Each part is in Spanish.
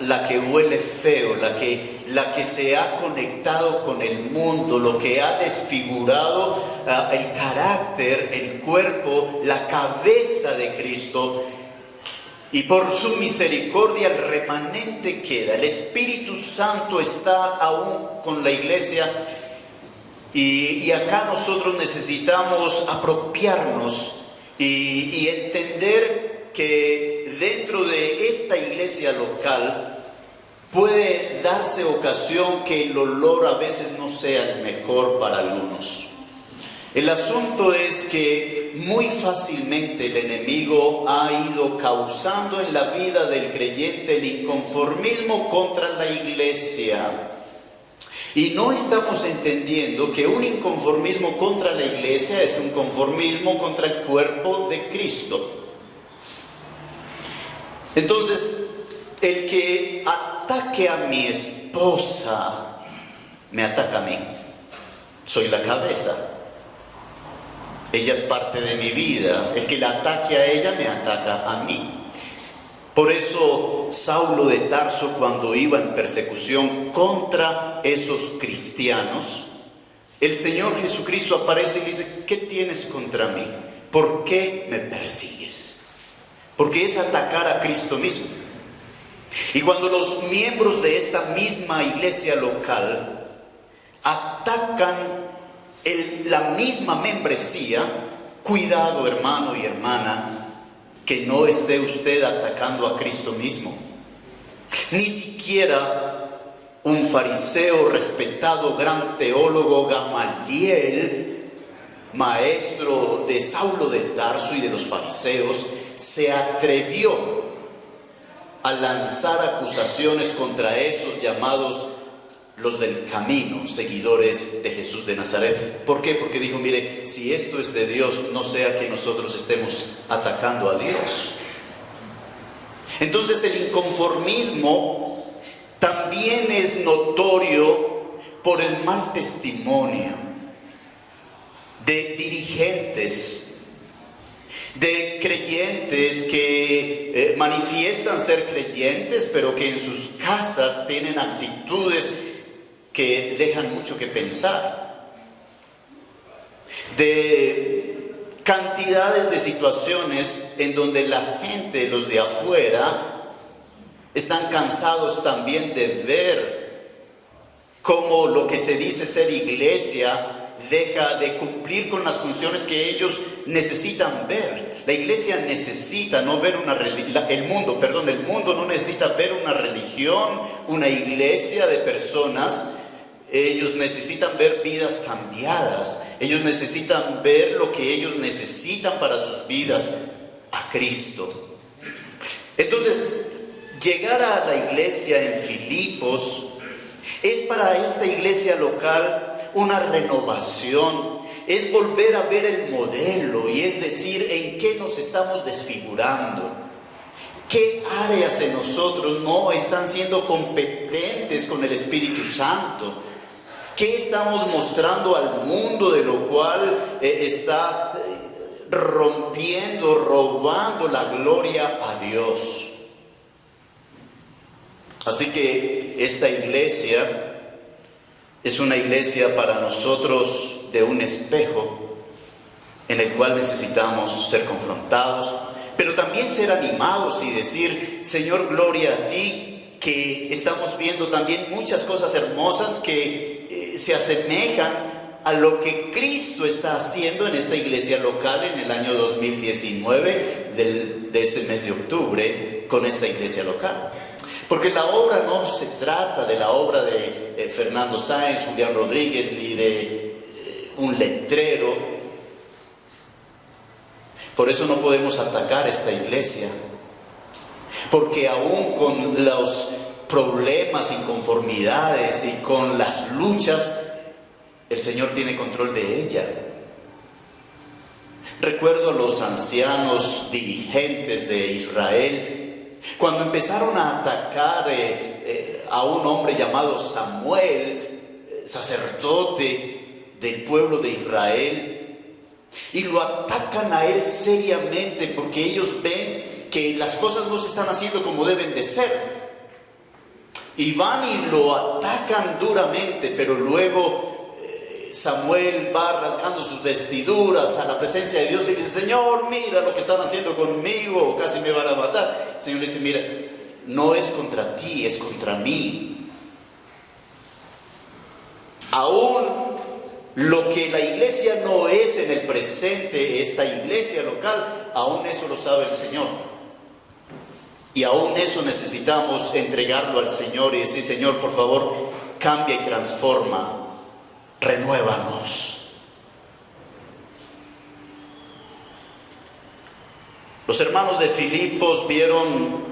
la que huele feo, la que se ha conectado con el mundo, lo que ha desfigurado el carácter, el cuerpo, la cabeza de Cristo. Y por su misericordia el remanente queda. El Espíritu Santo está aún con la iglesia. Y acá nosotros necesitamos apropiarnos y entender que dentro de esta iglesia local puede darse ocasión que el olor a veces no sea el mejor para algunos. El asunto es que muy fácilmente el enemigo ha ido causando en la vida del creyente el inconformismo contra la iglesia. Y no estamos entendiendo que un inconformismo contra la iglesia es un conformismo contra el cuerpo de Cristo. Entonces, el que ataque a mi esposa, me ataca a mí. Soy la cabeza. Ella es parte de mi vida. El que la ataque a ella, me ataca a mí. Por eso Saulo de Tarso, cuando iba en persecución contra esos cristianos, el Señor Jesucristo aparece y dice: ¿qué tienes contra mí? ¿Por qué me persigues? Porque es atacar a Cristo mismo. Y cuando los miembros de esta misma iglesia local atacan la misma membresía, cuidado, hermano y hermana, que no esté usted atacando a Cristo mismo. Ni siquiera un fariseo respetado, gran teólogo, Gamaliel, maestro de Saulo de Tarso y de los fariseos, se atrevió a lanzar acusaciones contra esos llamados los del camino, seguidores de Jesús de Nazaret. ¿Por qué? Porque dijo: mire, si esto es de Dios, no sea que nosotros estemos atacando a Dios. Entonces el inconformismo también es notorio por el mal testimonio de dirigentes, de creyentes que manifiestan ser creyentes, pero que en sus casas tienen actitudes que dejan mucho que pensar, de cantidades de situaciones en donde la gente, los de afuera, están cansados también de ver cómo lo que se dice ser iglesia deja de cumplir con las funciones que ellos necesitan ver. La iglesia necesita no ver el mundo no necesita ver una religión, una iglesia de personas. Ellos necesitan ver vidas cambiadas. Ellos necesitan ver lo que ellos necesitan para sus vidas: a Cristo. Entonces, llegar a la iglesia en Filipos es para esta iglesia local una renovación. Es volver a ver el modelo, y es decir, en qué nos estamos desfigurando. ¿Qué áreas en nosotros no están siendo competentes con el Espíritu Santo? ¿Qué estamos mostrando al mundo de lo cual está rompiendo, robando la gloria a Dios? Así que esta iglesia es una iglesia para nosotros de un espejo en el cual necesitamos ser confrontados, pero también ser animados y decir: Señor, gloria a ti, que estamos viendo también muchas cosas hermosas que se asemejan a lo que Cristo está haciendo en esta iglesia local en el año 2019 de este mes de octubre con esta iglesia local. Porque la obra no se trata de la obra de Fernando Sáenz, Julián Rodríguez, ni de un letrero. Por eso no podemos atacar esta iglesia, porque aún con los problemas, inconformidades y con las luchas, el Señor tiene control de ella. Recuerdo a los ancianos dirigentes de Israel, cuando empezaron a atacar a un hombre llamado Samuel, sacerdote del pueblo de Israel, y lo atacan a él seriamente porque ellos ven que las cosas no se están haciendo como deben de ser. Y van y lo atacan duramente, pero luego Samuel va rasgando sus vestiduras a la presencia de Dios y dice: Señor, mira lo que están haciendo conmigo, casi me van a matar. El Señor dice: mira, no es contra ti, es contra mí. Aún lo que la iglesia no es en el presente, esta iglesia local, aún eso lo sabe el Señor. Y aún eso necesitamos entregarlo al Señor y decir: Señor, por favor, cambia y transforma, renuévanos. Los hermanos de Filipos vieron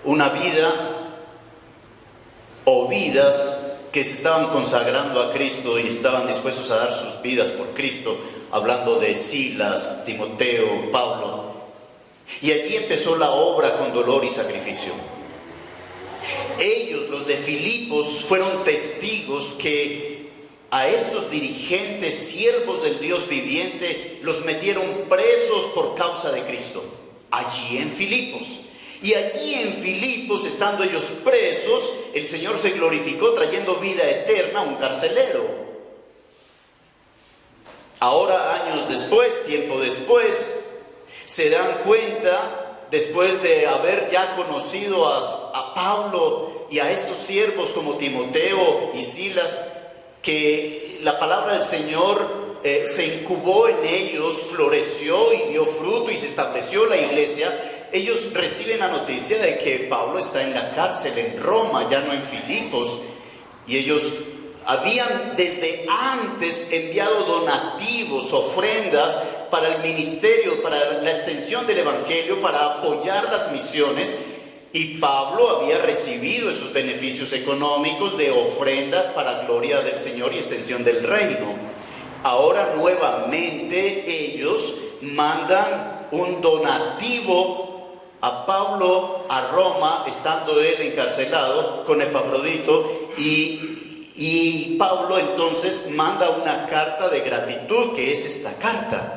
una vida o vidas que se estaban consagrando a Cristo y estaban dispuestos a dar sus vidas por Cristo, hablando de Silas, Timoteo, Pablo. Y allí empezó la obra con dolor y sacrificio. Ellos, los de Filipos, fueron testigos que a estos dirigentes, siervos del Dios viviente, los metieron presos por causa de Cristo, allí en Filipos. Y allí en Filipos, estando ellos presos, el Señor se glorificó trayendo vida eterna a un carcelero. Ahora, años después, tiempo después, se dan cuenta, después de haber ya conocido a Pablo y a estos siervos como Timoteo y Silas, que la palabra del Señor se incubó en ellos, floreció y dio fruto y se estableció la iglesia. Ellos reciben la noticia de que Pablo está en la cárcel en Roma, ya no en Filipos, y ellos habían desde antes enviado donativos, ofrendas para el ministerio, para la extensión del evangelio, para apoyar las misiones, y Pablo había recibido esos beneficios económicos de ofrendas para gloria del Señor y extensión del reino. Ahora nuevamente ellos mandan un donativo a Pablo a Roma, estando él encarcelado con Epafrodito, y Pablo entonces manda una carta de gratitud, que es esta carta.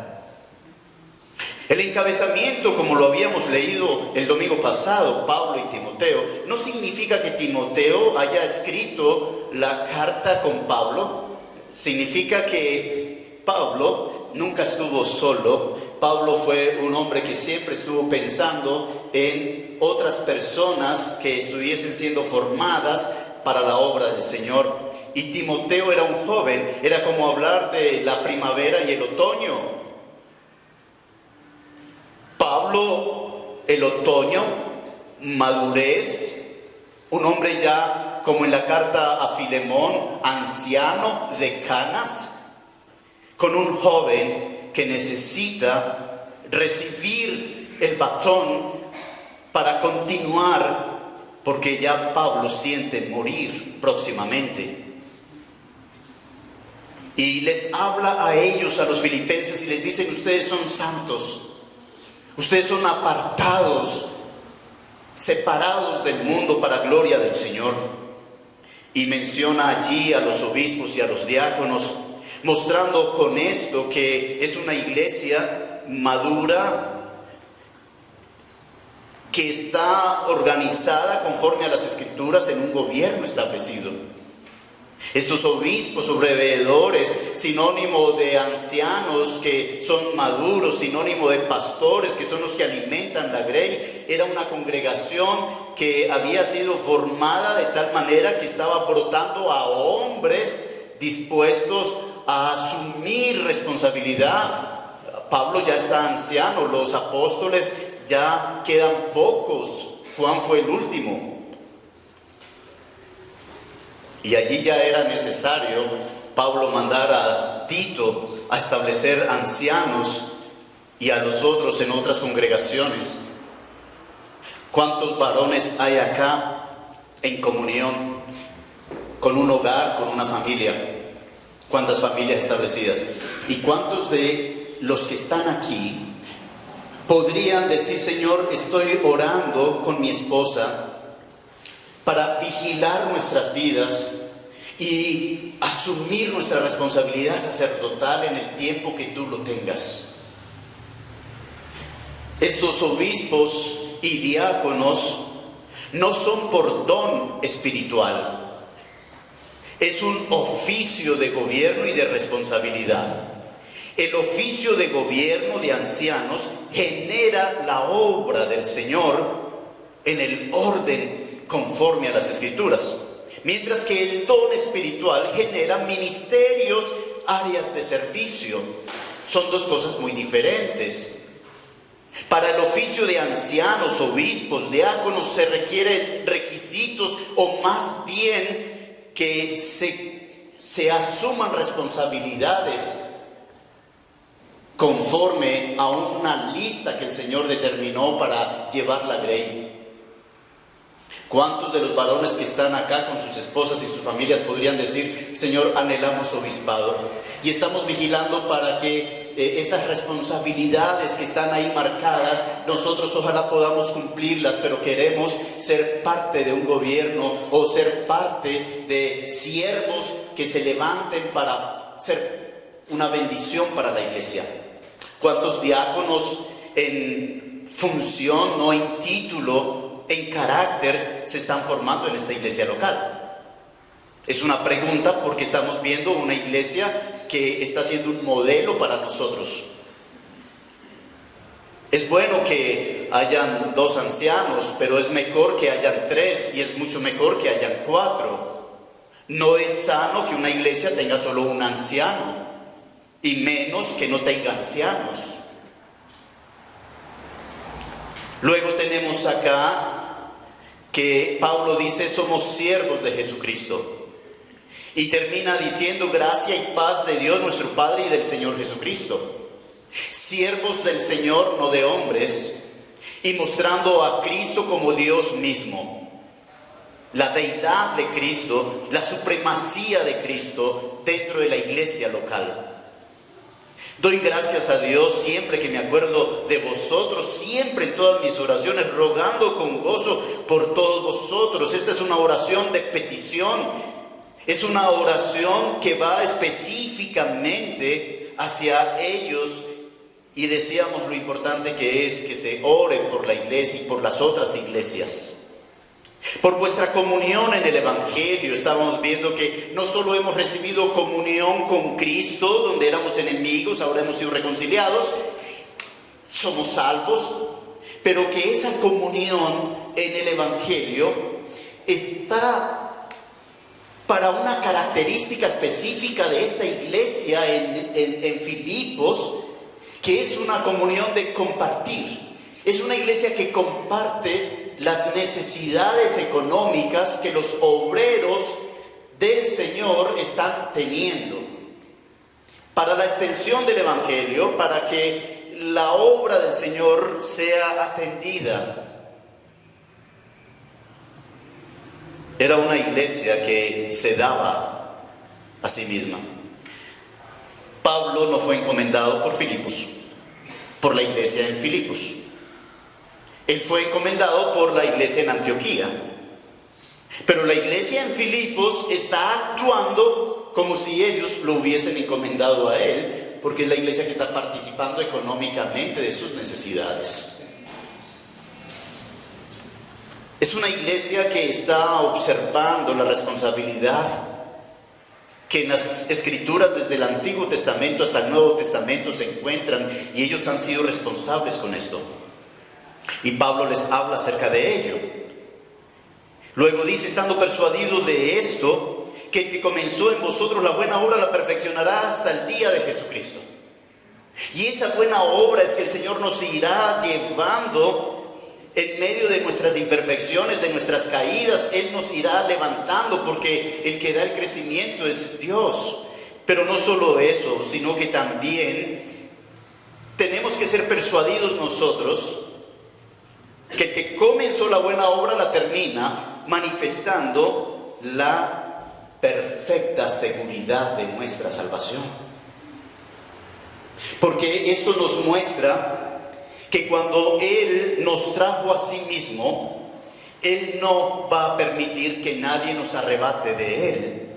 El encabezamiento, como lo habíamos leído el domingo pasado, Pablo y Timoteo, no significa que Timoteo haya escrito la carta con Pablo. Significa que Pablo nunca estuvo solo. Pablo fue un hombre que siempre estuvo pensando en otras personas que estuviesen siendo formadas para la obra del Señor. Y Timoteo era un joven, era como hablar de la primavera y el otoño. Pablo, el otoño, madurez, un hombre ya, como en la carta a Filemón, anciano de canas, con un joven que necesita recibir el batón para continuar, porque ya Pablo siente morir próximamente. Y les habla a ellos, a los filipenses, y les dicen: ustedes son santos, ustedes son apartados, separados del mundo para gloria del Señor. Y menciona allí a los obispos y a los diáconos, mostrando con esto que es una iglesia madura, que está organizada conforme a las Escrituras en un gobierno establecido. Estos obispos o veedores, sinónimo de ancianos que son maduros, sinónimo de pastores que son los que alimentan la grey, era una congregación que había sido formada de tal manera que estaba brotando a hombres dispuestos a asumir responsabilidad. Pablo ya está anciano, los apóstoles ya quedan pocos, Juan fue el último. Y allí ya era necesario Pablo mandar a Tito a establecer ancianos y a los otros en otras congregaciones. ¿Cuántos varones hay acá en comunión con un hogar, con una familia? ¿Cuántas familias establecidas? ¿Y cuántos de los que están aquí podrían decir: Señor, estoy orando con mi esposa para vigilar nuestras vidas y asumir nuestra responsabilidad sacerdotal en el tiempo que tú lo tengas? Estos obispos y diáconos no son por don espiritual. Es un oficio de gobierno y de responsabilidad. El oficio de gobierno de ancianos genera la obra del Señor en el orden conforme a las Escrituras, mientras que el don espiritual genera ministerios, áreas de servicio. Son dos cosas muy diferentes. Para el oficio de ancianos, obispos, diáconos se requieren requisitos, o más bien que se asuman responsabilidades conforme a una lista que el Señor determinó para llevar la grey. ¿Cuántos de los varones que están acá con sus esposas y sus familias podrían decir: Señor, anhelamos obispado? Y estamos vigilando para que esas responsabilidades que están ahí marcadas, nosotros ojalá podamos cumplirlas, pero queremos ser parte de un gobierno o ser parte de siervos que se levanten para ser una bendición para la iglesia. ¿Cuántos diáconos en función, no en título, en carácter, se están formando en esta iglesia local? Es una pregunta porque estamos viendo una iglesia que está siendo un modelo para nosotros. Es bueno que hayan 2 ancianos, pero es mejor que hayan 3 y es mucho mejor que hayan 4. No es sano que una iglesia tenga solo un anciano, y menos que no tenga ancianos. Luego tenemos acá que Pablo dice: somos siervos de Jesucristo. Y termina diciendo: gracia y paz de Dios nuestro Padre y del Señor Jesucristo. Siervos del Señor, no de hombres, y mostrando a Cristo como Dios mismo. La deidad de Cristo, la supremacía de Cristo dentro de la iglesia local. Doy gracias a Dios siempre que me acuerdo de vosotros, siempre en todas mis oraciones, rogando con gozo por todos vosotros. Esta es una oración de petición, es una oración que va específicamente hacia ellos. Y decíamos lo importante que es que se ore por la iglesia y por las otras iglesias. Por vuestra comunión en el Evangelio. Estábamos viendo que no solo hemos recibido comunión con Cristo, donde éramos enemigos, ahora hemos sido reconciliados, somos salvos, pero que esa comunión en el Evangelio está para una característica específica de esta iglesia en Filipos, que es una comunión de compartir. Es una iglesia que comparte las necesidades económicas que los obreros del Señor están teniendo para la extensión del Evangelio, para que la obra del Señor sea atendida. Era una iglesia que se daba a sí misma. Pablo no fue encomendado por Filipos, por la iglesia en Filipos. Él fue encomendado por la iglesia en Antioquía. Pero la iglesia en Filipos está actuando como si ellos lo hubiesen encomendado a él, porque es la iglesia que está participando económicamente de sus necesidades. Es una iglesia que está observando la responsabilidad que en las Escrituras, desde el Antiguo Testamento hasta el Nuevo Testamento, se encuentran, y ellos han sido responsables con esto. Y Pablo les habla acerca de ello. Luego dice: estando persuadido de esto, que el que comenzó en vosotros la buena obra la perfeccionará hasta el día de Jesucristo. Y esa buena obra es que el Señor nos irá llevando en medio de nuestras imperfecciones, de nuestras caídas. Él nos irá levantando, porque el que da el crecimiento es Dios. Pero no solo eso, sino que también tenemos que ser persuadidos nosotros que el que comenzó la buena obra la termina, manifestando la perfecta seguridad de nuestra salvación. Porque esto nos muestra que cuando Él nos trajo a sí mismo, Él no va a permitir que nadie nos arrebate de Él.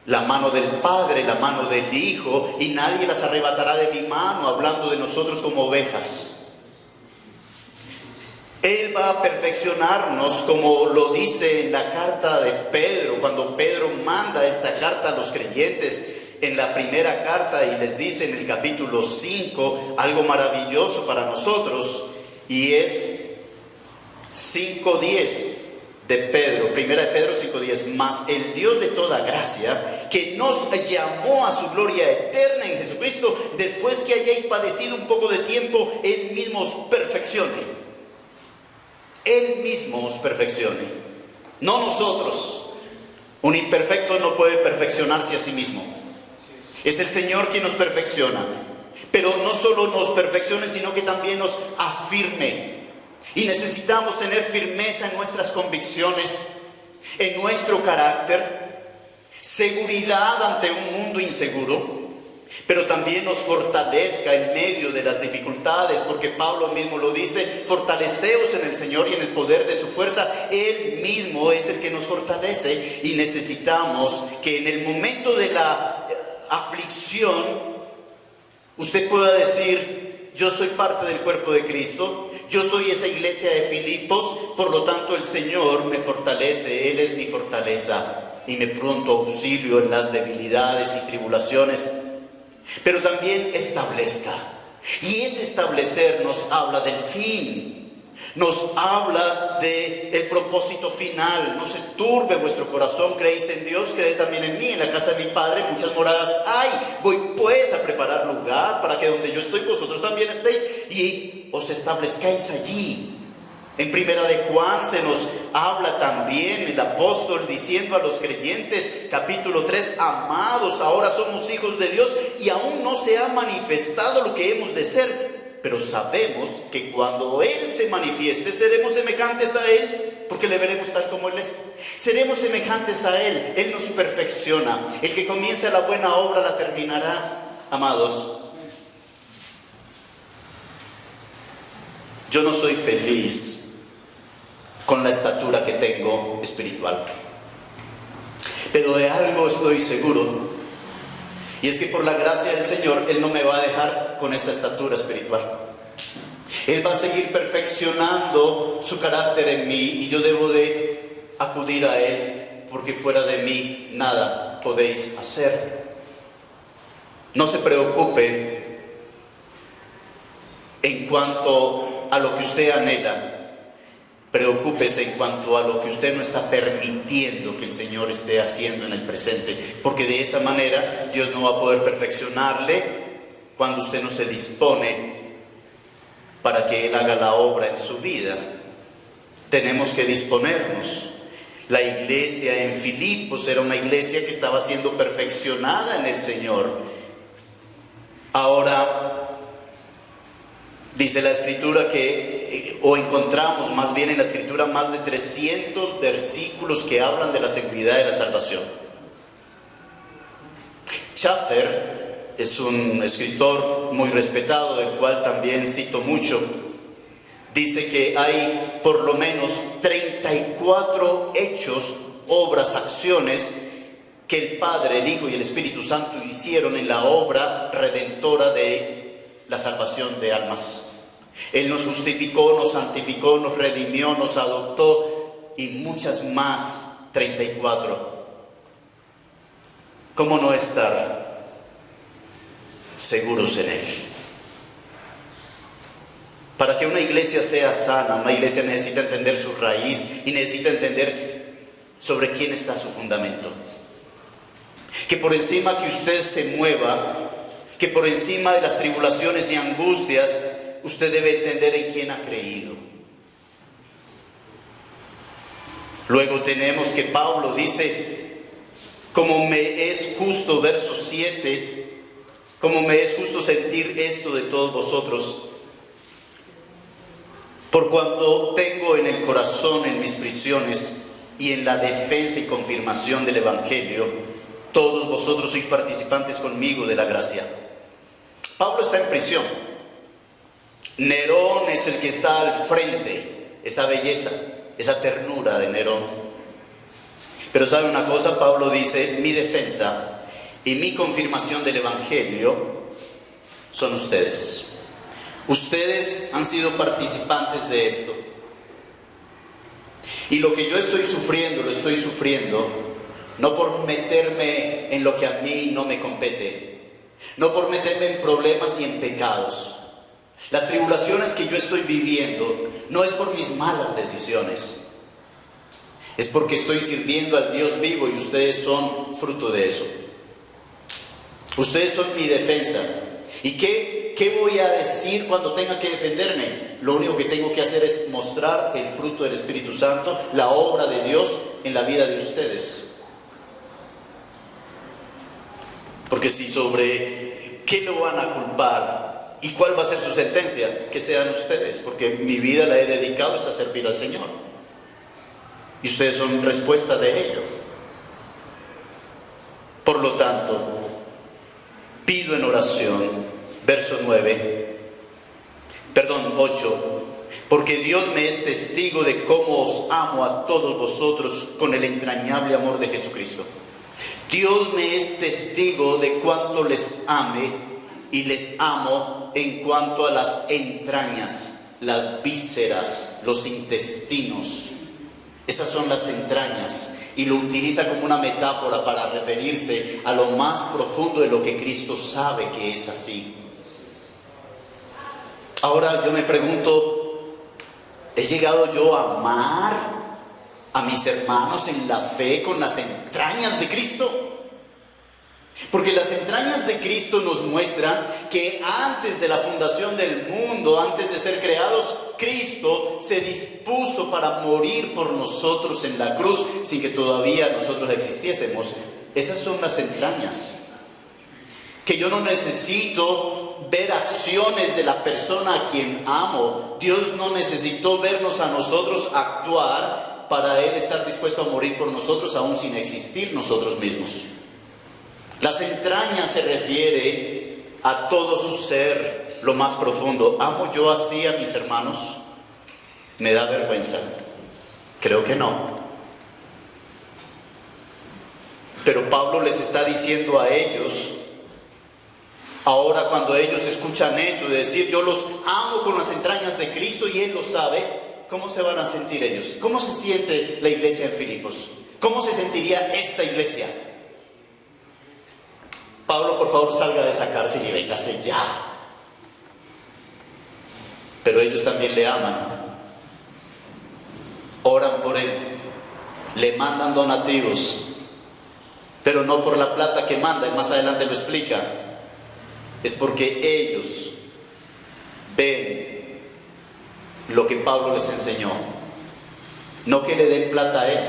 La mano del Padre, la mano del Hijo, y nadie las arrebatará de mi mano, hablando de nosotros como ovejas. Él va a perfeccionarnos, como lo dice en la carta de Pedro, cuando Pedro manda esta carta a los creyentes en la primera carta y les dice en el capítulo 5 algo maravilloso para nosotros, y es 5:10 de Pedro, primera de Pedro 5:10, mas el Dios de toda gracia, que nos llamó a su gloria eterna en Jesucristo, después que hayáis padecido un poco de tiempo, Él mismo os perfeccione. Él mismo os perfeccione, no nosotros. Un imperfecto no puede perfeccionarse a sí mismo. Es el Señor quien nos perfecciona, pero no solo nos perfeccione, sino que también nos afirme. Y necesitamos tener firmeza en nuestras convicciones, en nuestro carácter, seguridad ante un mundo inseguro, pero también nos fortalezca en medio de las dificultades, porque Pablo mismo lo dice: fortaleceos en el Señor y en el poder de su fuerza. Él mismo es el que nos fortalece, y necesitamos que en el momento de la aflicción usted pueda decir: yo soy parte del cuerpo de Cristo, yo soy esa iglesia de Filipos, por lo tanto el Señor me fortalece, Él es mi fortaleza y me pronto auxilio en las debilidades y tribulaciones. Pero también establezca, y ese establecer nos habla del fin, nos habla del propósito final. No se turbe vuestro corazón, creéis en Dios, creed también en mí. En la casa de mi Padre muchas moradas hay. Voy pues a preparar lugar para que donde yo estoy vosotros también estéis y os establezcáis allí. En primera de Juan se nos habla también el apóstol diciendo a los creyentes, capítulo 3, amados, ahora somos hijos de Dios y aún no se ha manifestado lo que hemos de ser, pero sabemos que cuando Él se manifieste seremos semejantes a Él, porque le veremos tal como Él es. Seremos semejantes a Él, Él nos perfecciona. El que comience la buena obra la terminará. Amados, yo no soy feliz con la estatura que tengo espiritual, pero de algo estoy seguro, y es que por la gracia del Señor Él no me va a dejar con esta estatura espiritual. Él va a seguir perfeccionando su carácter en mí, y yo debo de acudir a Él, porque fuera de mí nada podéis hacer. No se preocupe en cuanto a lo que usted anhela. Preocúpese en cuanto a lo que usted no está permitiendo que el Señor esté haciendo en el presente, porque de esa manera Dios no va a poder perfeccionarle cuando usted no se dispone para que Él haga la obra en su vida. Tenemos que disponernos. La iglesia en Filipos era una iglesia que estaba siendo perfeccionada en el Señor. Ahora dice la Escritura o encontramos más bien en la Escritura más de 300 versículos que hablan de la seguridad de la salvación. Schaffer es un escritor muy respetado, del cual también cito mucho. Dice que hay por lo menos 34 hechos, obras, acciones que el Padre, el Hijo y el Espíritu Santo hicieron en la obra redentora de la salvación de almas. Él nos justificó, nos santificó, nos redimió, nos adoptó y muchas más, 34. ¿Cómo no estar seguros en Él? Para que una iglesia sea sana, una iglesia necesita entender su raíz y necesita entender sobre quién está su fundamento. Que por encima que usted se mueva, que por encima de las tribulaciones y angustias, usted debe entender en quién ha creído. Luego tenemos que Pablo dice: como me es justo, verso 7, como me es justo sentir esto de todos vosotros, por cuanto tengo en el corazón, en mis prisiones y en la defensa y confirmación del Evangelio, todos vosotros sois participantes conmigo de la gracia. Pablo está en prisión. Nerón es el que está al frente, esa belleza, esa ternura de Nerón. Pero ¿sabe una cosa? Pablo dice: mi defensa y mi confirmación del Evangelio son ustedes. Ustedes han sido participantes de esto. Y lo que yo estoy sufriendo, lo estoy sufriendo no por meterme en lo que a mí no me compete, no por meterme en problemas y en pecados. Las tribulaciones que yo estoy viviendo no es por mis malas decisiones, es porque estoy sirviendo al Dios vivo y ustedes son fruto de eso. Ustedes son mi defensa. ¿Y qué voy a decir cuando tenga que defenderme? Lo único que tengo que hacer es mostrar el fruto del Espíritu Santo, la obra de Dios en la vida de ustedes. Porque si sobre qué lo van a culpar y cuál va a ser su sentencia, que sean ustedes, porque mi vida la he dedicado es a servir al Señor. Y ustedes son respuesta de ello. Por lo tanto, pido en oración, verso 8, porque Dios me es testigo de cómo os amo a todos vosotros con el entrañable amor de Jesucristo. Dios me es testigo de cuánto les ame y les amo en cuanto a las entrañas, las vísceras, los intestinos. Esas son las entrañas, y lo utiliza como una metáfora para referirse a lo más profundo de lo que Cristo sabe que es así. Ahora yo me pregunto, ¿he llegado yo a amar a mis hermanos en la fe con las entrañas de Cristo? Porque las entrañas de Cristo nos muestran que antes de la fundación del mundo, antes de ser creados, Cristo se dispuso para morir por nosotros en la cruz sin que todavía nosotros existiésemos. Esas son las entrañas. Que yo no necesito ver acciones de la persona a quien amo. Dios no necesitó vernos a nosotros actuar para Él estar dispuesto a morir por nosotros aún sin existir nosotros mismos. Las entrañas se refiere a todo su ser, lo más profundo. ¿Amo yo así a mis hermanos? ¿Me da vergüenza? Creo que no. Pero Pablo les está diciendo a ellos, ahora cuando ellos escuchan eso, de decir yo los amo con las entrañas de Cristo y Él lo sabe, ¿cómo se van a sentir ellos? ¿Cómo se siente la iglesia en Filipos? ¿Cómo se sentiría esta iglesia? Pablo, por favor, salga de esa cárcel y véngase ya. Pero ellos también le aman. Oran por él. Le mandan donativos. Pero no por la plata que manda, y más adelante lo explica. Es porque ellos ven lo que Pablo les enseñó. No que le den plata a él.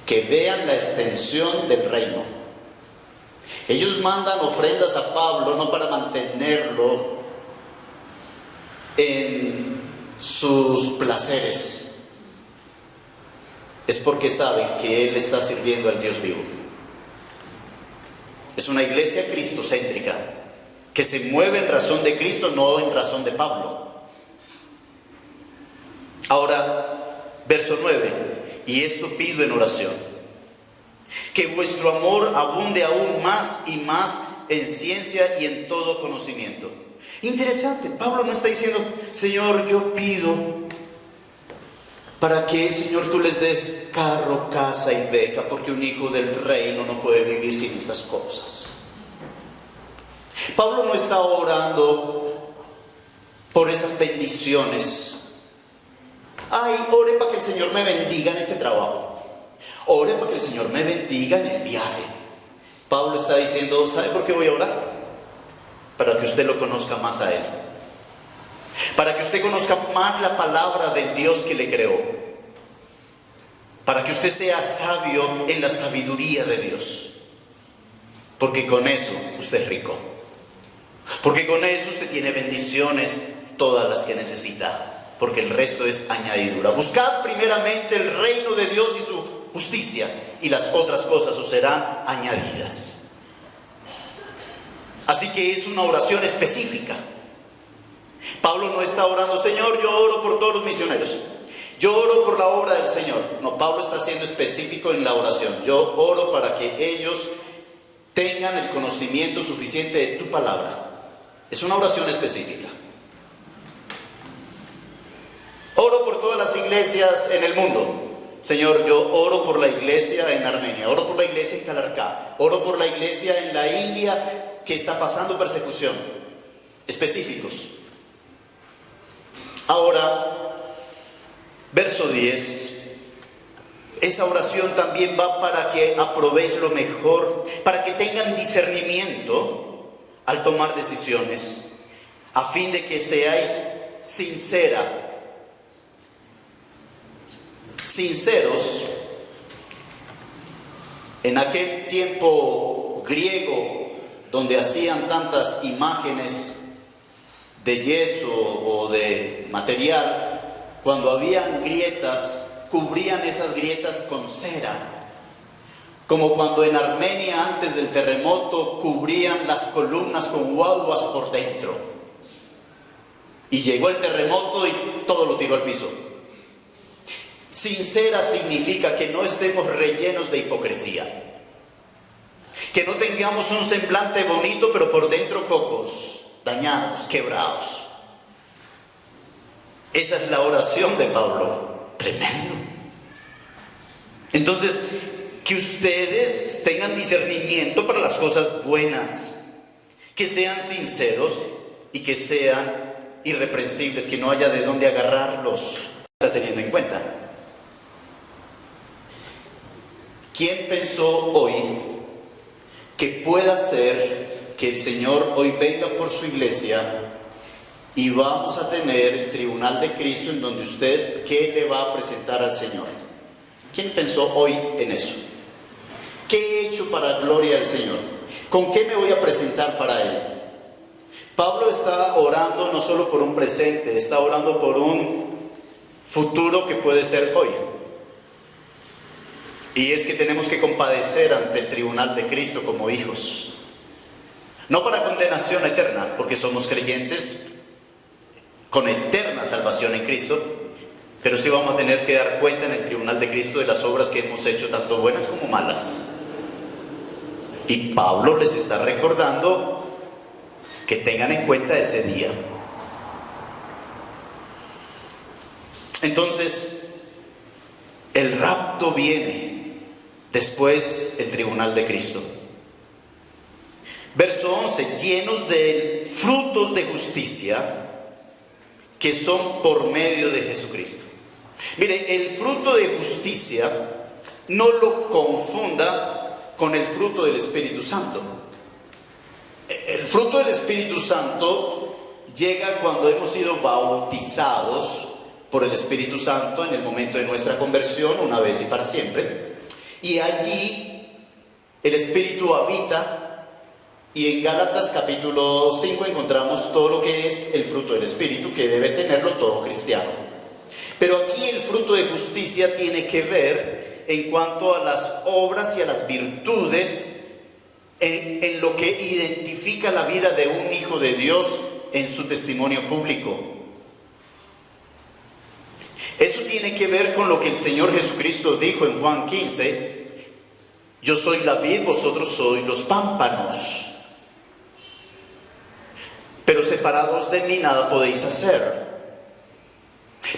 Que vean la extensión del reino. Ellos mandan ofrendas a Pablo no para mantenerlo en sus placeres. Es porque saben que él está sirviendo al Dios vivo. Es una iglesia cristocéntrica que se mueve en razón de Cristo, no en razón de Pablo. Ahora, verso 9, y esto pido en oración, que vuestro amor abunde aún más y más en ciencia y en todo conocimiento. Interesante, Pablo no está diciendo, Señor, yo pido para que, Señor, tú les des carro, casa y beca, porque un hijo del reino no puede vivir sin estas cosas. Pablo no está orando por esas bendiciones. Ay, ore para que el Señor me bendiga en este trabajo. Ore para que el Señor me bendiga en el viaje. Pablo está diciendo, ¿sabe por qué voy a orar? Para que usted lo conozca más a Él. Para que usted conozca más la palabra del Dios que le creó. Para que usted sea sabio en la sabiduría de Dios. Porque con eso usted es rico. Porque con eso usted tiene bendiciones, todas las que necesita. Porque el resto es añadidura. Buscad primeramente el reino de Dios y su justicia, y las otras cosas os serán añadidas. Así que es una oración específica. Pablo no está orando, Señor, yo oro por todos los misioneros, yo oro por la obra del Señor. No, Pablo está siendo específico en la oración. Yo oro para que ellos tengan el conocimiento suficiente de tu palabra. Es una oración específica. Oro por todas las iglesias iglesias en el mundo. Señor, yo oro por la iglesia en Armenia, oro por la iglesia en Calarcá, oro por la iglesia en la India que está pasando persecución. Específicos. Ahora, verso 10. Esa oración también va para que aprobéis lo mejor, para que tengan discernimiento al tomar decisiones, a fin de que seáis sinceros. En aquel tiempo griego, donde hacían tantas imágenes de yeso o de material, cuando habían grietas, cubrían esas grietas con cera, como cuando en Armenia antes del terremoto cubrían las columnas con guaguas por dentro, y llegó el terremoto y todo lo tiró al piso. Sincera significa que no estemos rellenos de hipocresía, que no tengamos un semblante bonito pero por dentro cocos, dañados, quebrados. Esa es la oración de Pablo. Tremendo. Entonces, que ustedes tengan discernimiento para las cosas buenas, que sean sinceros y que sean irreprensibles, que no haya de dónde agarrarlos. Está teniendo en cuenta. ¿Quién pensó hoy que pueda ser que el Señor hoy venga por su iglesia y vamos a tener el tribunal de Cristo en donde usted, ¿qué le va a presentar al Señor? ¿Quién pensó hoy en eso? ¿Qué he hecho para gloria al Señor? ¿Con qué me voy a presentar para Él? Pablo está orando no solo por un presente, está orando por un futuro que puede ser hoy. Y es que tenemos que compadecer ante el tribunal de Cristo como hijos. No para condenación eterna, porque somos creyentes con eterna salvación en Cristo, pero sí vamos a tener que dar cuenta en el tribunal de Cristo de las obras que hemos hecho, tanto buenas como malas. Y Pablo les está recordando que tengan en cuenta ese día. Entonces, el rapto viene, después el tribunal de Cristo. Verso 11, llenos de frutos de justicia que son por medio de Jesucristo. Mire, el fruto de justicia no lo confunda con el fruto del Espíritu Santo. El fruto del Espíritu Santo llega cuando hemos sido bautizados por el Espíritu Santo en el momento de nuestra conversión, una vez y para siempre. Y allí el Espíritu habita. Y en Gálatas capítulo 5 encontramos todo lo que es el fruto del Espíritu, que debe tenerlo todo cristiano. Pero aquí el fruto de justicia tiene que ver en cuanto a las obras y a las virtudes, en lo que identifica la vida de un hijo de Dios en su testimonio público. Eso tiene que ver con lo que el Señor Jesucristo dijo en Juan 15: yo soy la vid, vosotros sois los pámpanos. Pero separados de mí nada podéis hacer.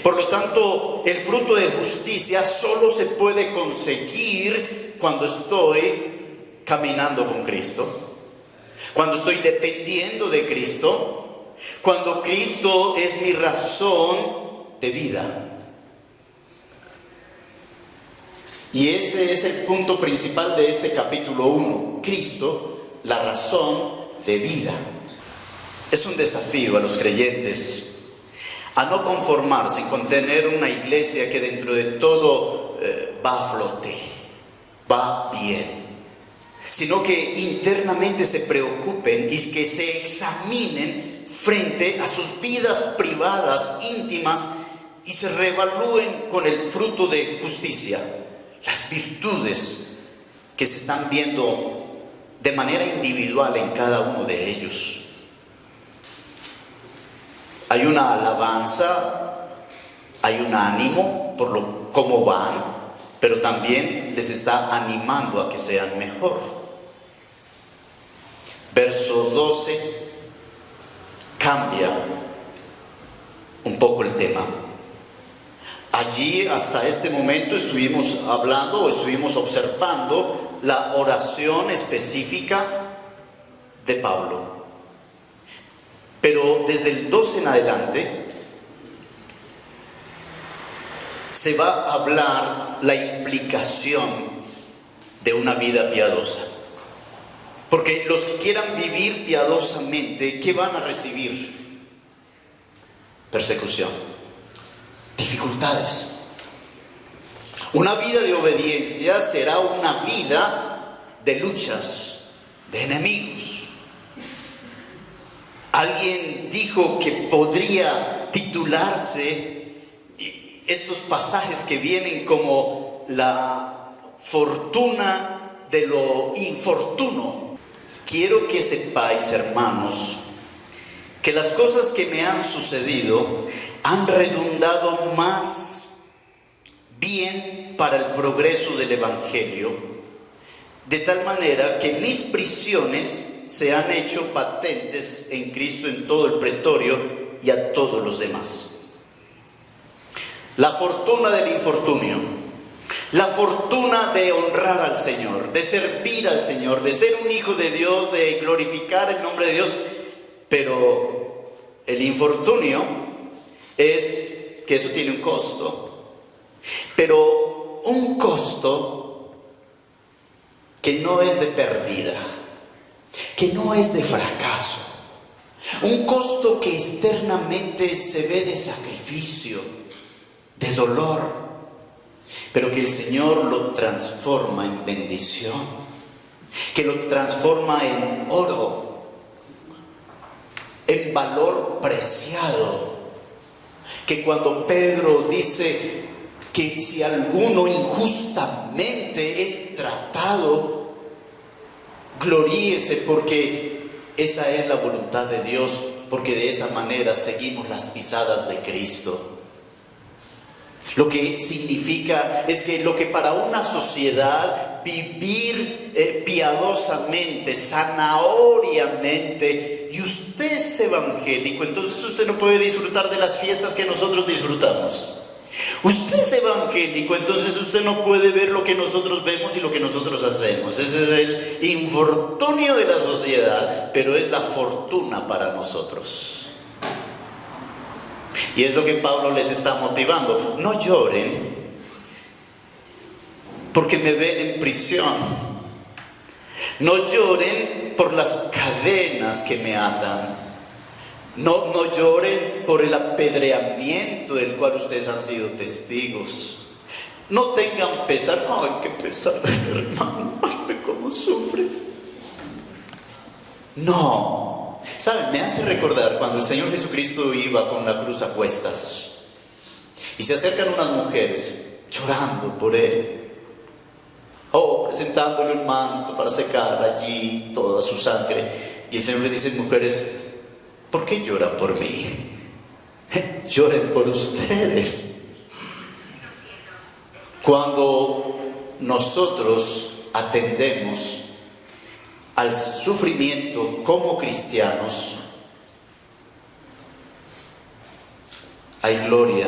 Por lo tanto, el fruto de justicia solo se puede conseguir cuando estoy caminando con Cristo, cuando estoy dependiendo de Cristo, cuando Cristo es mi razón de vida. Y ese es el punto principal de este capítulo 1. Cristo, la razón de vida. Es un desafío a los creyentes a no conformarse con tener una iglesia que dentro de todo va a flote, va bien, sino que internamente se preocupen y que se examinen frente a sus vidas privadas, íntimas, y se reevalúen con el fruto de justicia, las virtudes que se están viendo de manera individual en cada uno de ellos. Hay una alabanza, hay un ánimo por cómo van, pero también les está animando a que sean mejor. Verso 12 cambia un poco el tema. Allí hasta este momento estuvimos hablando o estuvimos observando la oración específica de Pablo. Pero desde el 2 en adelante se va a hablar la implicación de una vida piadosa. Porque los que quieran vivir piadosamente, ¿qué van a recibir? Persecución, dificultades. Una vida de obediencia será una vida de luchas, de enemigos. Alguien dijo que podría titularse estos pasajes que vienen como la fortuna de lo infortuno. Quiero que sepáis, hermanos, que las cosas que me han sucedido han redundado más bien para el progreso del Evangelio, de tal manera que mis prisiones se han hecho patentes en Cristo en todo el pretorio y a todos los demás. La fortuna del infortunio, la fortuna de honrar al Señor, de servir al Señor, de ser un hijo de Dios, de glorificar el nombre de Dios. Pero el infortunio es que eso tiene un costo, pero un costo que no es de pérdida, que no es de fracaso, un costo que externamente se ve de sacrificio, de dolor, pero que el Señor lo transforma en bendición, que lo transforma en oro, en valor preciado. Que cuando Pedro dice que si alguno injustamente es tratado, gloríese, porque esa es la voluntad de Dios, porque de esa manera seguimos las pisadas de Cristo. Lo que significa es que lo que para una sociedad vivir piadosamente, zanahoriamente, y usted es evangélico, entonces usted no puede disfrutar de las fiestas que nosotros disfrutamos. Usted es evangélico, entonces usted no puede ver lo que nosotros vemos y lo que nosotros hacemos. Ese es el infortunio de la sociedad, pero es la fortuna para nosotros. Y es lo que Pablo les está motivando. No lloren porque me ven en prisión. No lloren por las cadenas que me atan. No lloren por el apedreamiento del cual ustedes han sido testigos. No tengan pesar. Ay, qué pesar del hermano. Ay, cómo sufre. No. ¿Saben? Me hace recordar cuando el Señor Jesucristo iba con la cruz a cuestas y se acercan unas mujeres llorando por Él, presentándole un manto para secar allí toda su sangre, y el Señor le dice: mujeres, ¿por qué lloran por mí? Lloren por ustedes. Cuando nosotros atendemos al sufrimiento como cristianos, hay gloria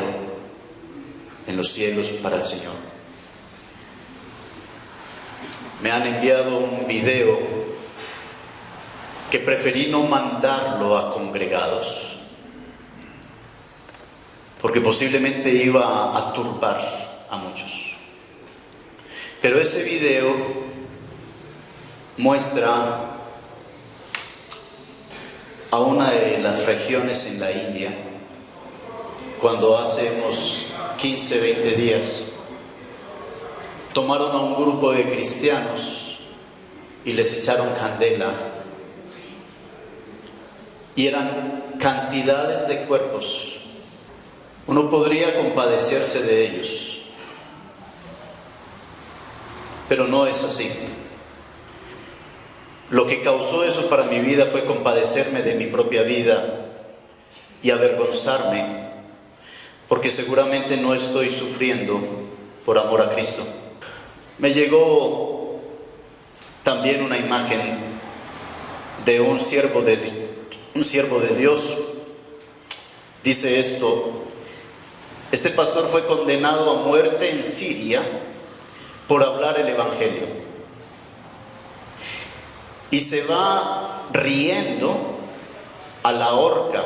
en los cielos para el Señor. Me han enviado un video que preferí no mandarlo a congregados, porque posiblemente iba a turbar a muchos. Pero ese video muestra a una de las regiones en la India, cuando hace unos 15, 20 días tomaron a un grupo de cristianos y les echaron candela, y eran cantidades de cuerpos. Uno podría compadecerse de ellos, pero no es así. Lo que causó eso para mi vida fue compadecerme de mi propia vida y avergonzarme, porque seguramente no estoy sufriendo por amor a Cristo. Me llegó también una imagen de un siervo de Dios. Dice esto: Este pastor fue condenado a muerte en Siria por hablar el evangelio. Y se va riendo a la horca.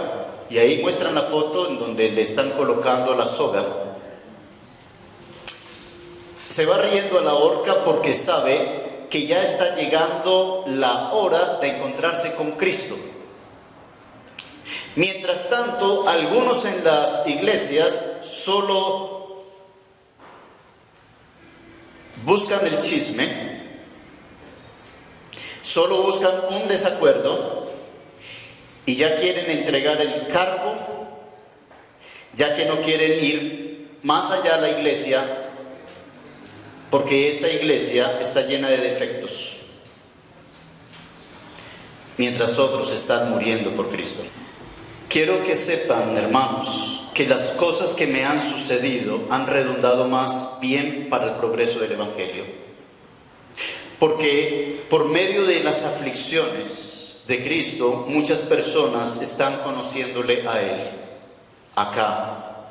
Y ahí muestran la foto en donde le están colocando la soga. Se va riendo a la horca porque sabe que ya está llegando la hora de encontrarse con Cristo. Mientras tanto, algunos en las iglesias solo buscan el chisme, solo buscan un desacuerdo y ya quieren entregar el cargo, ya que no quieren ir más allá a la iglesia, porque esa iglesia está llena de defectos, mientras otros están muriendo por Cristo. Quiero que sepan, hermanos, que las cosas que me han sucedido han redundado más bien para el progreso del evangelio. Porque por medio de las aflicciones de Cristo, muchas personas están conociéndole a Él, acá,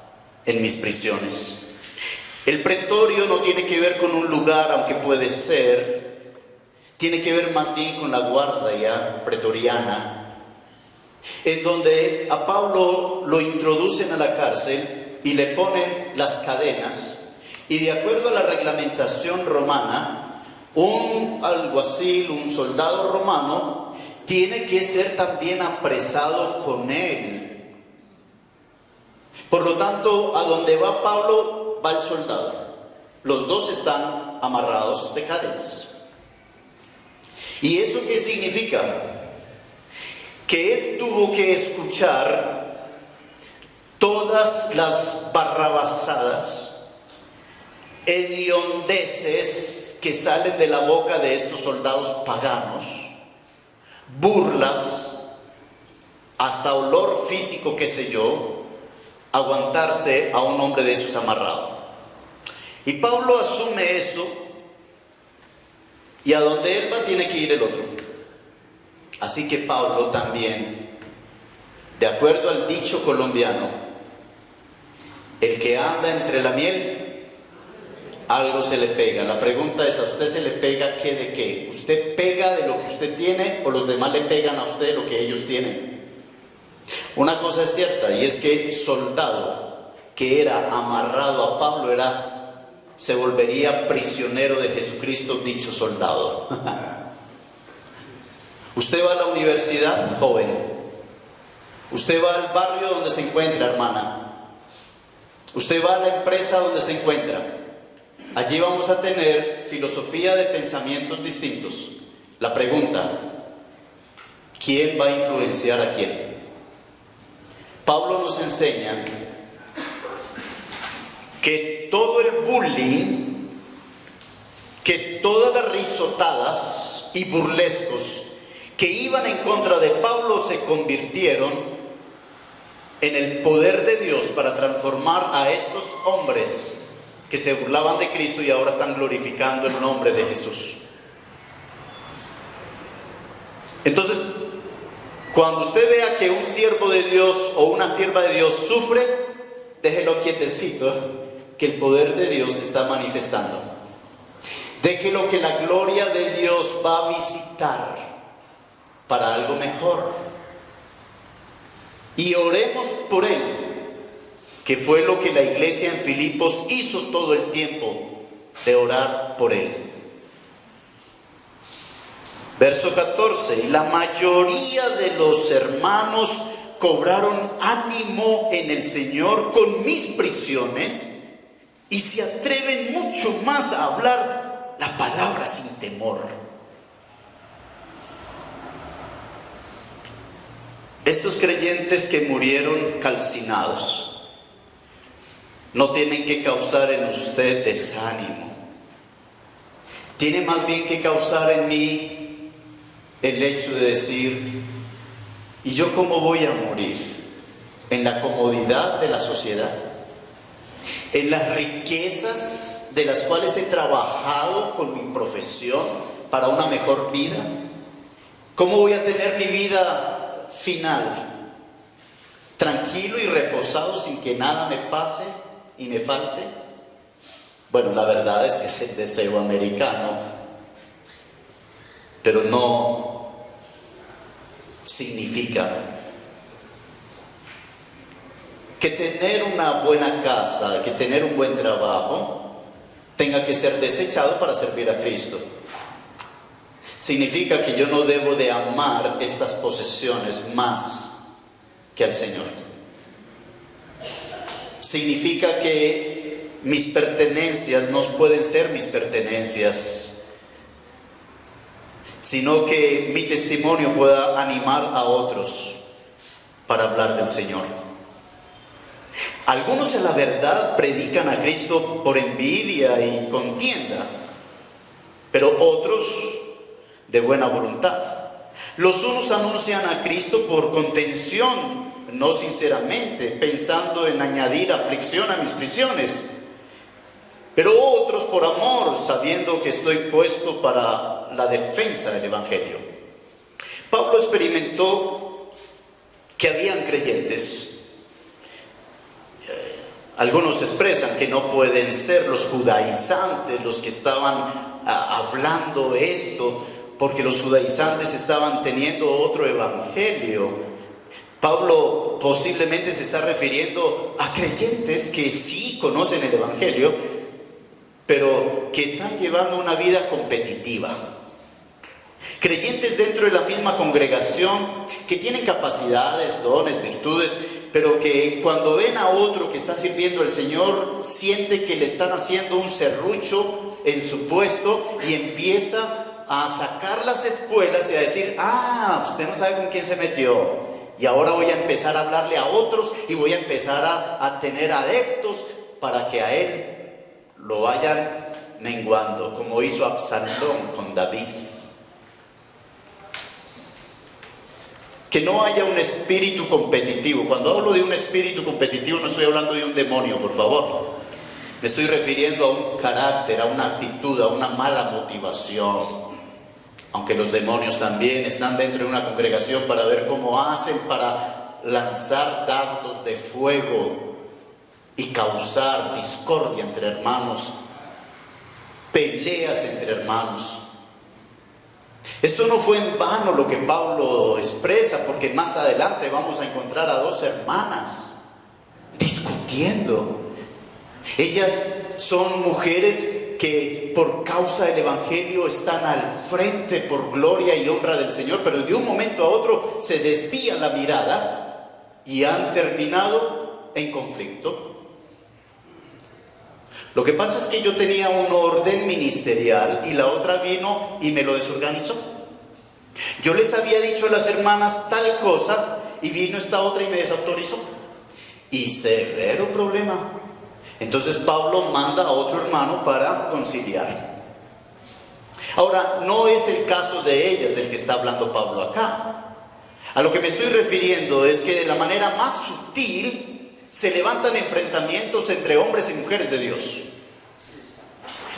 en mis prisiones. El pretorio no tiene que ver con un lugar, aunque puede ser, tiene que ver más bien con la guardia pretoriana, en donde a Pablo lo introducen a la cárcel y le ponen las cadenas, y de acuerdo a la reglamentación romana, un alguacil, un soldado romano, tiene que ser también apresado con él. Por lo tanto, a donde va Pablo, va el soldado. Los dos están amarrados de cadenas. ¿Y eso qué significa? Que él tuvo que escuchar todas las barrabasadas, hediondeces que salen de la boca de estos soldados paganos, burlas, hasta olor físico, qué sé yo, aguantarse a un hombre de esos amarrado. Y Pablo asume eso, y a donde él va tiene que ir el otro. Así que Pablo también, de acuerdo al dicho colombiano, el que anda entre la miel, algo se le pega. La pregunta es, ¿a usted se le pega qué de qué? ¿Usted pega de lo que usted tiene o los demás le pegan a usted lo que ellos tienen? Una cosa es cierta, y es que soldado que era amarrado a Pablo se volvería prisionero de Jesucristo, dicho soldado. Usted va a la universidad, joven. Usted va al barrio donde se encuentra, hermana. Usted va a la empresa donde se encuentra. Allí vamos a tener filosofía de pensamientos distintos. La pregunta, ¿quién va a influenciar a quién? Pablo nos enseña que todo el bullying, que todas las risotadas y burlescos que iban en contra de Pablo se convirtieron en el poder de Dios para transformar a estos hombres que se burlaban de Cristo y ahora están glorificando el nombre de Jesús. Entonces, cuando usted vea que un siervo de Dios o una sierva de Dios sufre, déjelo quietecito, que el poder de Dios se está manifestando. Déjelo que la gloria de Dios va a visitar para algo mejor. Y oremos por él, que fue lo que la iglesia en Filipos hizo todo el tiempo, de orar por él. Verso 14, y la mayoría de los hermanos cobraron ánimo en el Señor con mis prisiones y se atreven mucho más a hablar la palabra sin temor. Estos creyentes que murieron calcinados no tienen que causar en usted desánimo. Tiene más bien que causar en mí el hecho de decir, ¿y yo cómo voy a morir? ¿En la comodidad de la sociedad? ¿En las riquezas de las cuales he trabajado con mi profesión para una mejor vida? ¿Cómo voy a tener mi vida final tranquilo y reposado sin que nada me pase? y me falte. Bueno, la verdad es que es el deseo americano, pero no significa que tener una buena casa, que tener un buen trabajo, tenga que ser desechado para servir a Cristo. Significa que yo no debo de amar estas posesiones más que al Señor. Significa que mis pertenencias no pueden ser mis pertenencias, sino que mi testimonio pueda animar a otros para hablar del Señor. Algunos en la verdad predican a Cristo por envidia y contienda, pero otros de buena voluntad. Los unos anuncian a Cristo por contención, no sinceramente, pensando en añadir aflicción a mis prisiones, pero otros por amor, sabiendo que estoy puesto para la defensa del Evangelio. Pablo experimentó que habían creyentes. Algunos expresan que no pueden ser los judaizantes los que estaban hablando esto, porque los judaizantes estaban teniendo otro evangelio. Pablo posiblemente se está refiriendo a creyentes que sí conocen el evangelio, pero que están llevando una vida competitiva. Creyentes dentro de la misma congregación que tienen capacidades, dones, virtudes, pero que cuando ven a otro que está sirviendo al Señor, siente que le están haciendo un serrucho en su puesto y empieza a sacar las espuelas y a decir: usted no sabe con quién se metió, y ahora voy a empezar a hablarle a otros y voy a empezar a tener adeptos para que a él lo vayan menguando, como hizo Absalón con David. Que no haya un espíritu competitivo. Cuando hablo de un espíritu competitivo no estoy hablando de un demonio, por favor. Me estoy refiriendo a un carácter, a una actitud, a una mala motivación. Aunque los demonios también están dentro de una congregación para ver cómo hacen para lanzar dardos de fuego y causar discordia entre hermanos, peleas entre hermanos. Esto no fue en vano lo que Pablo expresa, porque más adelante vamos a encontrar a dos hermanas discutiendo. Ellas son mujeres que por causa del Evangelio están al frente por gloria y honra del Señor, pero de un momento a otro se desvían la mirada y han terminado en conflicto. Lo que pasa es que yo tenía un orden ministerial y la otra vino y me lo desorganizó. Yo les había dicho a las hermanas tal cosa y vino esta otra y me desautorizó. Y severo problema. Entonces Pablo manda a otro hermano para conciliar. Ahora, no es el caso de ellas del que está hablando Pablo acá. A lo que me estoy refiriendo es que de la manera más sutil se levantan enfrentamientos entre hombres y mujeres de Dios.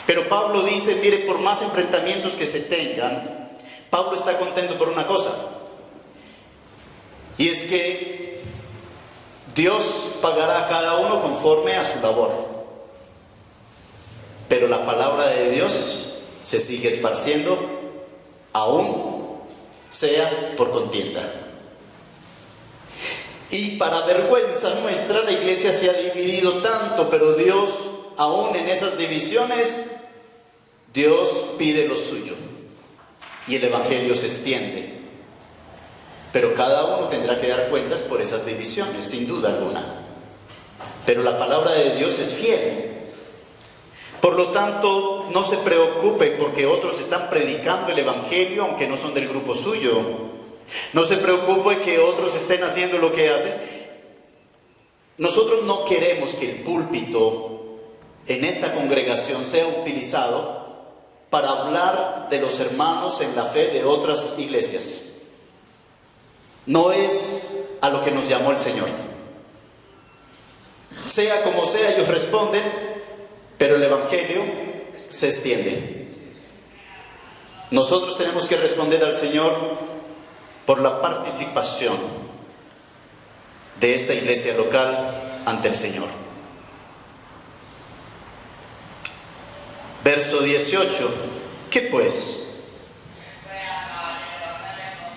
Pero Pablo dice: mire, por más enfrentamientos que se tengan, Pablo está contento por una cosa, y es que Dios pagará a cada uno conforme a su labor. Pero la palabra de Dios se sigue esparciendo, aún sea por contienda. Y para vergüenza nuestra, la iglesia se ha dividido tanto, pero Dios, aún en esas divisiones, Dios pide lo suyo y el evangelio se extiende. Pero cada uno tendrá que dar cuentas por esas divisiones, sin duda alguna. Pero la palabra de Dios es fiel. Por lo tanto, no se preocupe porque otros están predicando el evangelio aunque no son del grupo suyo. No se preocupe que otros estén haciendo lo que hacen. Nosotros no queremos que el púlpito en esta congregación sea utilizado para hablar de los hermanos en la fe de otras iglesias. No es a lo que nos llamó el Señor. Sea como sea, ellos responden, pero el evangelio se extiende. Nosotros tenemos que responder al Señor por la participación de esta iglesia local ante el Señor. Verso 18. ¿Qué pues?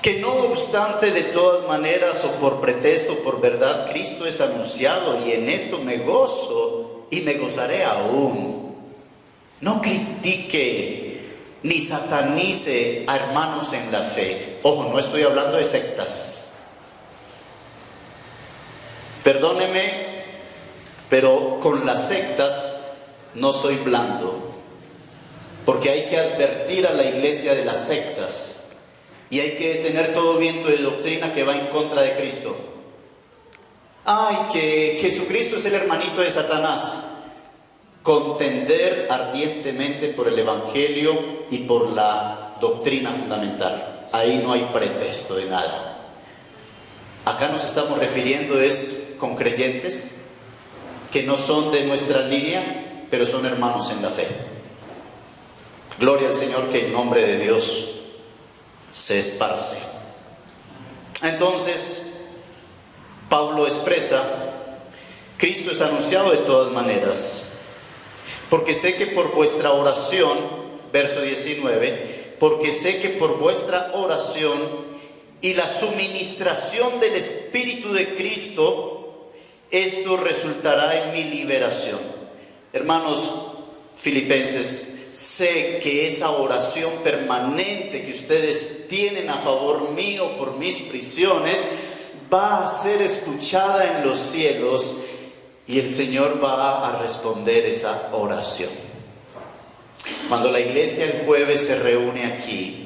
Que no obstante, de todas maneras, o por pretexto o por verdad, Cristo es anunciado, y en esto me gozo y me gozaré aún. No critique ni satanice a hermanos en la fe. Ojo, no estoy hablando de sectas. Perdóneme, pero con las sectas no soy blando, porque hay que advertir a la iglesia de las sectas. Y hay que detener todo viento de doctrina que va en contra de Cristo. Ay, que Jesucristo es el hermanito de Satanás. Contender ardientemente por el Evangelio y por la doctrina fundamental. Ahí no hay pretexto de nada. Acá nos estamos refiriendo es con creyentes que no son de nuestra línea, pero son hermanos en la fe. Gloria al Señor, que en nombre de Dios se esparce. Entonces, Pablo expresa: Cristo es anunciado de todas maneras, porque sé que por vuestra oración, verso 19, porque sé que por vuestra oración y la suministración del Espíritu de Cristo, esto resultará en mi liberación. Hermanos filipenses, sé que esa oración permanente que ustedes tienen a favor mío por mis prisiones va a ser escuchada en los cielos, y el Señor va a responder esa oración. Cuando la iglesia el jueves se reúne aquí,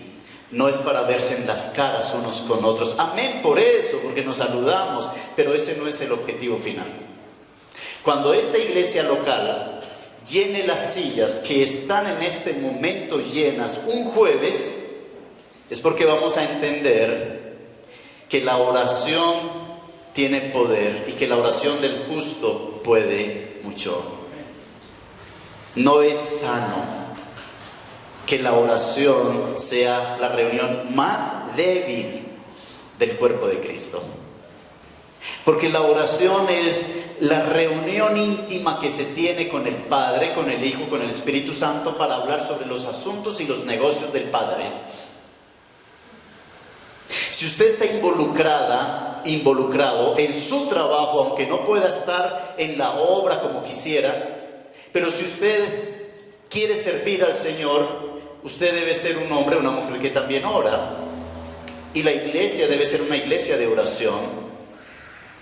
no es para verse en las caras unos con otros. Amén por eso, porque nos saludamos, pero ese no es el objetivo final. Cuando esta iglesia local llene las sillas que están en este momento llenas un jueves, es porque vamos a entender que la oración tiene poder y que la oración del justo puede mucho. No es sano que la oración sea la reunión más débil del cuerpo de Cristo. Porque la oración es la reunión íntima que se tiene con el Padre, con el Hijo, con el Espíritu Santo, para hablar sobre los asuntos y los negocios del Padre. Si usted está involucrado en su trabajo, aunque no pueda estar en la obra como quisiera, pero si usted quiere servir al Señor, usted debe ser un hombre o una mujer que también ora. Y la iglesia debe ser una iglesia de oración.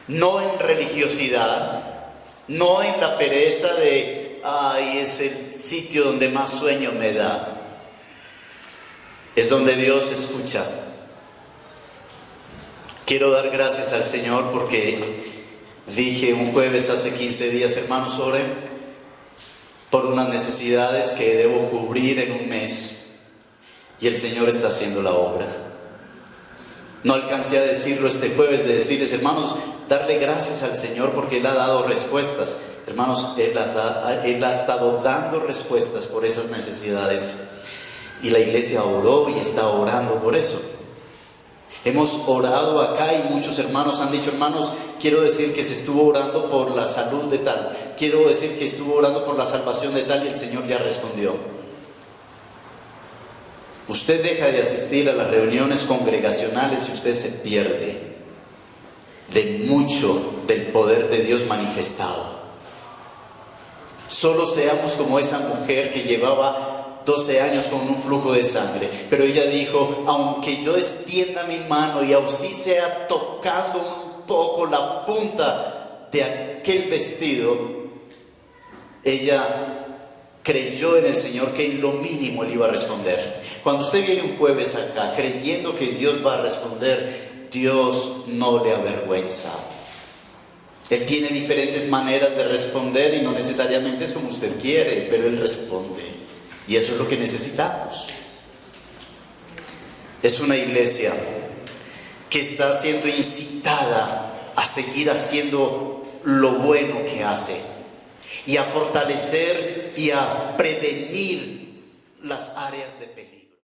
No en religiosidad, no en la pereza de, ay, es el sitio donde más sueño me da. Es donde Dios escucha. Quiero dar gracias al Señor porque dije un jueves hace 15 días, hermanos, oren por unas necesidades que debo cubrir en un mes. Y el Señor está haciendo la obra. No alcancé a decirlo este jueves, de decirles, hermanos, darle gracias al Señor porque Él ha dado respuestas. Hermanos, Él ha estado dando respuestas por esas necesidades. Y la iglesia oró y está orando por eso. Hemos orado acá y muchos hermanos han dicho, hermanos, quiero decir que se estuvo orando por la salud de tal. Quiero decir que estuvo orando por la salvación de tal, y el Señor ya respondió. Usted deja de asistir a las reuniones congregacionales y usted se pierde de mucho del poder de Dios manifestado. Solo seamos como esa mujer que llevaba 12 años con un flujo de sangre, pero ella dijo, aunque yo extienda mi mano y así sea tocando un poco la punta de aquel vestido, ella creyó en el Señor que en lo mínimo Él iba a responder. Cuando usted viene un jueves acá creyendo que Dios va a responder, Dios no le avergüenza. Él tiene diferentes maneras de responder y no necesariamente es como usted quiere, pero Él responde. Y eso es lo que necesitamos. Es una iglesia que está siendo incitada a seguir haciendo lo bueno que hace y a fortalecer y a prevenir las áreas de peligro.